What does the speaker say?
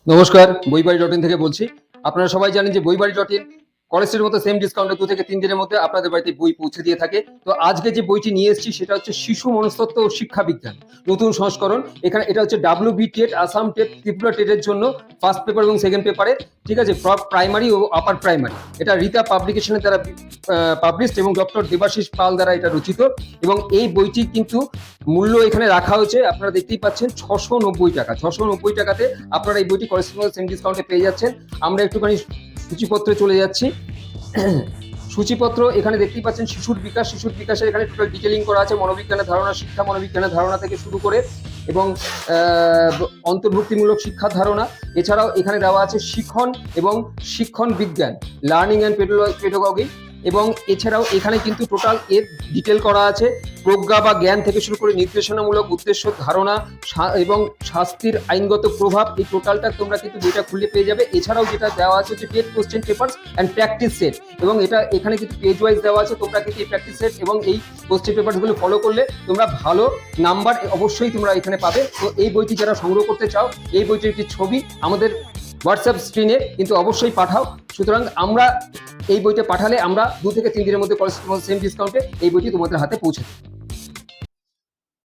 নমস্কার, বইবাড়ি.in থেকে বলছি। আপনারা সবাই জানেন যে বইবাড়ি.in কলেজের মতো সেম ডিসকাউন্টে 2 থেকে 3 দিনের মধ্যে আপনাদের বাড়িতে বই পৌঁছে দিয়ে থাকে। তো আজকে যে বইটি নিয়ে এসেছি সেটা হচ্ছে শিশু মনস্তত্ত্ব ও শিক্ষা বিজ্ঞান, নতুন সংস্করণ। এখানে এটা হচ্ছে WB TET, Assam TET, Tripura টেটের জন্য ফার্স্ট পেপার এবং সেকেন্ড পেপারে, ঠিক আছে, প্রাইমারি ও আপার প্রাইমারি। এটা রীতা পাবলিকেশনের দ্বারা পাবলিশড এবং ডক্টর দেবাশিস পাল দ্বারা এটা রচিত। এবং এই বইটি কিন্তু মূল্য এখানে রাখা হয়েছে, আপনারা দেখতেই পাচ্ছেন 690 টাকা। 690 টাকাতে আপনারা এই বইটি কলেজ সেম ডিসকাউন্টে পেয়ে যাচ্ছেন। আমরা একটুখানি সূচিপত্রে চলে যাচ্ছি। সূচিপত্র এখানে দেখতেই পাচ্ছেন শিশুর বিকাশ। শিশুর বিকাশের এখানে টোটাল ডিটেলিং করা আছে, মনোবিজ্ঞানের ধারণা, শিক্ষা মনোবিজ্ঞানের ধারণা থেকে শুরু করে এবং অন্তর্ভুক্তিমূলক শিক্ষার ধারণা। এছাড়াও এখানে দেওয়া আছে শিখন এবং শিক্ষণ বিজ্ঞান, লার্নিং অ্যান্ড পেডাগজি। এবং এছাড়াও এখানে কিন্তু টোটাল এর ডিটেল করা আছে, প্রজ্ঞা বা জ্ঞান থেকে শুরু করে নির্দেশনামূলক উদ্দেশ্য, ধারণা এবং শাস্তির আইনগত প্রভাব। এই টোটালটা তোমরা কিন্তু বইটা খুলে পেয়ে যাবে। এছাড়াও যেটা দেওয়া আছে হচ্ছে TET question papers and practice set, এবং এটা এখানে কিন্তু পেজ ওয়াইজ দেওয়া আছে। তোমরা কিন্তু এই প্র্যাকটিস সেট এবং এই কোশ্চেন পেপারসগুলো ফলো করলে তোমরা ভালো নাম্বার অবশ্যই তোমরা এখানে পাবে। তো এই বইটি যারা সংগ্রহ করতে চাও, এই বইটির একটি ছবি আমাদের হোয়াটসঅ্যাপ স্ক্রিনে কিন্তু অবশ্যই পাঠাও। সুতরাং আমরা এই বইটা পাঠালে আমরা 2 থেকে 3 দিনের মধ্যে কলেজ সেম ডিসকাউন্টে এই বইটি তোমাদের হাতে পৌঁছে দেব।